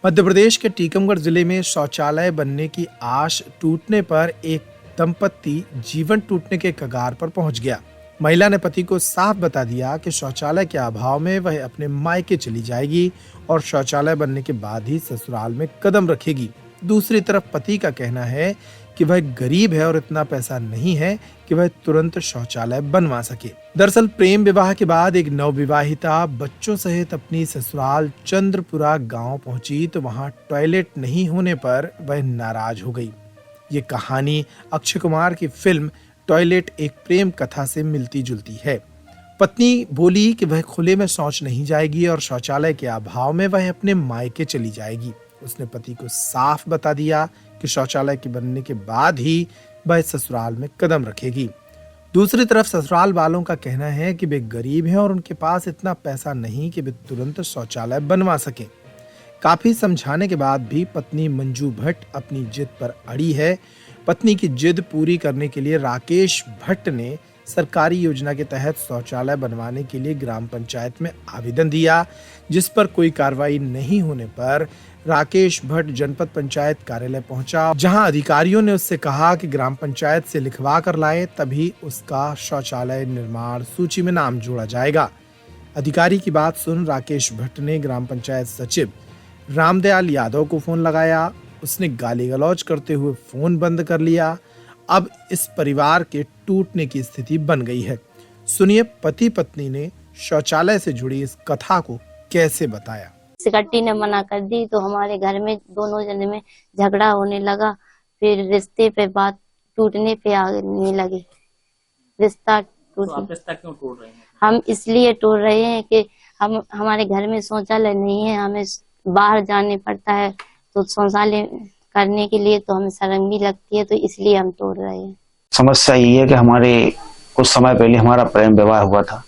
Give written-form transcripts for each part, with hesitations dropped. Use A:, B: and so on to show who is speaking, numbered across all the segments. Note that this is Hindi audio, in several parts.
A: मध्य प्रदेश के टीकमगढ़ जिले में शौचालय बनने की आश टूटने पर एक दंपत्ति जीवन टूटने के कगार पर पहुंच गया। महिला ने पति को साफ बता दिया कि शौचालय के अभाव में वह अपने मायके चली जाएगी और शौचालय बनने के बाद ही ससुराल में कदम रखेगी। दूसरी तरफ पति का कहना है कि वह गरीब है और इतना पैसा नहीं है कि वह तुरंत शौचालय बनवा सके। दरअसल प्रेम विवाह के बाद एक नवविवाहिता बच्चों सहित अपनी ससुराल चंद्रपुरा गांव पहुंची तो वहां टॉयलेट नहीं होने पर वह नाराज हो गई। ये कहानी अक्षय कुमार की फिल्म टॉयलेट एक प्रेम कथा से मिलती जुलती है। पत्नी बोली कि वह खुले में शौच नहीं जाएगी और शौचालय के अभाव में वह अपने मायके चली जाएगी। उसने पति को साफ बता दिया कि शौचालय के बनने के बाद ही वह ससुराल में कदम रखेगी। दूसरी तरफ ससुराल वालों का कहना है कि वे गरीब हैं और उनके पास इतना पैसा नहीं कि वे तुरंत शौचालय बनवा सकें। काफी समझाने के बाद भी पत्नी मंजू भट्ट अपनी जिद पर अड़ी है। पत्नी की जिद पूरी करने के लिए राकेश भट्ट ने सरकारी योजना के तहत शौचालय बनवाने के लिए ग्राम पंचायत में आवेदन दिया, जिस पर कोई कार्रवाई नहीं होने पर राकेश भट्ट जनपद पंचायत कार्यालय पहुंचा, जहां अधिकारियों ने उससे कहा कि ग्राम पंचायत से लिखवा कर लाए, तभी उसका शौचालय निर्माण सूची में नाम जोड़ा जाएगा। अधिकारी की बात सुन राकेश भट्ट ने ग्राम पंचायत सचिव रामदयाल यादव को फोन लगाया। उसने गाली गलौज करते हुए फोन बंद कर लिया। अब इस परिवार के टूटने की स्थिति बन गई है। सुनिए पति पत्नी ने शौचालय से जुड़ी इस कथा को कैसे बताया।
B: सिकट्टी ने मना कर दी तो हमारे घर में दोनों जने में झगड़ा होने लगा। फिर रिश्ते पे बात टूटने पे आने लगी। रिश्ता
C: तो आप रिश्ता क्यों तोड़ रहे हैं?
B: हम इसलिए तोड़ रहे हैं कि हमारे घर में शौचालय नहीं है, हमें बाहर जाने पड़ता है, तो शौचालय करने के लिए तो हमें शर्म भी लगती है, तो इसलिए हम तोड़ रहे हैं।
D: समस्या ये है कि हमारे कुछ समय पहले हमारा प्रेम विवाह हुआ था।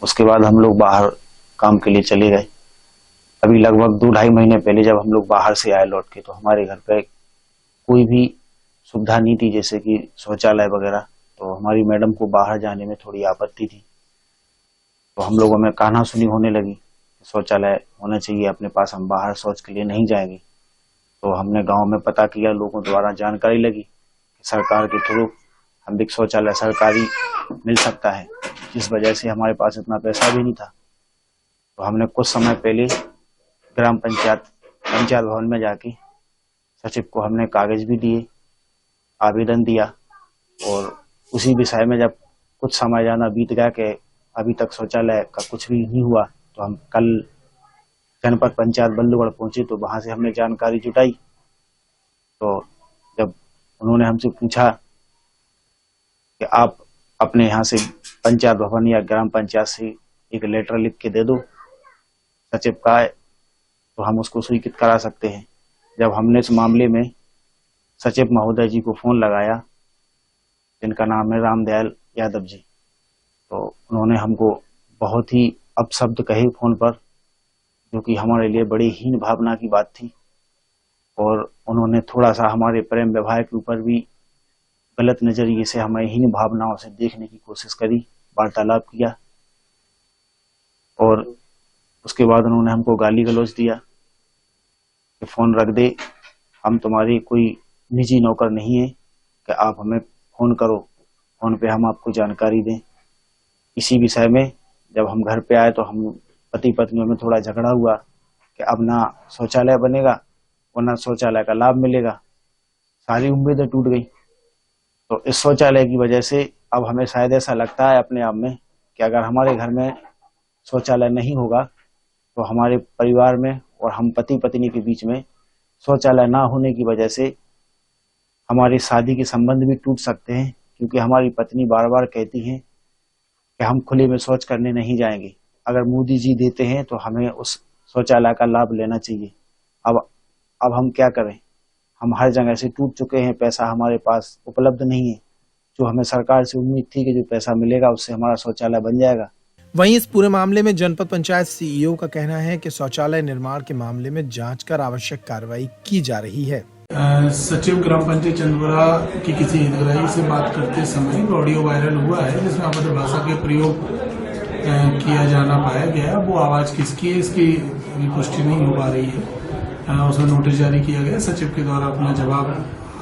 D: उसके बाद हम लोग बाहर काम के लिए चले गए। अभी लगभग 2-2.5 महीने पहले जब हम लोग बाहर से आए लौट के, तो हमारे घर पे कोई भी सुविधा नहीं थी, जैसे कि शौचालय वगैरह। तो हमारी मैडम को बाहर जाने में थोड़ी आपत्ति थी, तो हम लोगों में कहना सुनी होने लगी, शौचालय होना चाहिए अपने पास, हम बाहर शौच के लिए नहीं जाएंगे। तो हमने गांव में पता किया, लोगों द्वारा जानकारी लगी कि सरकार के थ्रू हम एक शौचालय सरकारी मिल सकता है, जिस वजह से हमारे पास इतना पैसा भी नहीं था। तो हमने कुछ समय पहले ग्राम पंचायत भवन में जाके सचिव को हमने कागज भी दिए, आवेदन दिया, और उसी विषय में जब कुछ समय जाना बीत गया कि अभी तक शौचालय का कुछ भी नहीं हुआ, तो हम कल जनपद पंचायत बल्लूगढ़ पहुंचे। तो वहां से हमने जानकारी जुटाई। तो जब उन्होंने हमसे पूछा कि आप अपने यहाँ से पंचायत भवन या ग्राम पंचायत से एक लेटर लिख के दे दो सचिव का, तो हम उसको स्वीकृत करा सकते हैं। जब हमने इस मामले में सचिव महोदय जी को फोन लगाया, जिनका नाम है रामदयाल यादव जी, तो उन्होंने हमको बहुत ही अपशब्द कहे फोन पर, जो कि हमारे लिए बड़ी हीन भावना की बात थी। और उन्होंने थोड़ा सा हमारे प्रेम विवाह के ऊपर भी गलत नजरिए से हमें हीन भावनाओं से देखने की कोशिश करी, वार्तालाप किया। और उसके बाद उन्होंने हमको गाली गलौज दिया कि फोन रख दे, हम तुम्हारी कोई निजी नौकर नहीं है कि आप हमें फोन करो, फोन पे हम आपको जानकारी दें। इसी विषय में जब हम घर पे आए तो हम पति पत्नियों में थोड़ा झगड़ा हुआ कि अब ना शौचालय बनेगा और ना शौचालय का लाभ मिलेगा। सारी उम्मीदें टूट गई। तो इस शौचालय की वजह से अब हमें शायद ऐसा लगता है अपने आप में कि अगर हमारे घर में शौचालय नहीं होगा तो हमारे परिवार में और हम पति पत्नी के बीच में शौचालय ना होने की वजह से हमारी शादी के संबंध भी टूट सकते हैं, क्योंकि हमारी पत्नी बार बार कहती हैं कि हम खुले में शौच करने नहीं जाएंगे। अगर मोदी जी देते हैं तो हमें उस शौचालय का लाभ लेना चाहिए। अब हम क्या करें? हम हर जगह से टूट चुके हैं, पैसा हमारे पास उपलब्ध नहीं है। जो हमें सरकार से उम्मीद थी कि जो पैसा मिलेगा उससे हमारा शौचालय बन जाएगा।
A: वहीं इस पूरे मामले में जनपद पंचायत सीईओ का कहना है कि शौचालय निर्माण के मामले में जांच कर आवश्यक कार्रवाई की जा रही है।
E: सचिव ग्राम पंचायत चंद्रपुरा की किसी हितग्राही से बात करते समय ऑडियो वायरल हुआ है, जिसमें अभद्र भाषा के प्रयोग किया जाना पाया गया। वो आवाज किसकी है इसकी पुष्टि नहीं हो पा रही है। उसमें नोटिस जारी किया गया। सचिव के द्वारा अपना जवाब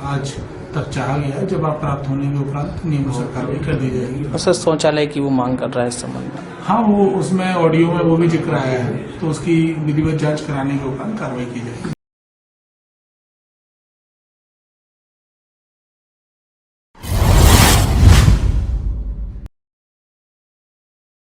E: आज तक चाहा गया है। जवाब प्राप्त होने के उपरांत नियमानुसार कार्रवाई कर दी जाएगी।
C: सर शौचालय की वो मांग कर रहा है इस संबंध में।
E: हाँ, वो उसमें ऑडियो में वो भी जिक्र आया है, तो उसकी विधिवत जांच कराने के उपरांत कार्रवाई की जाएगी।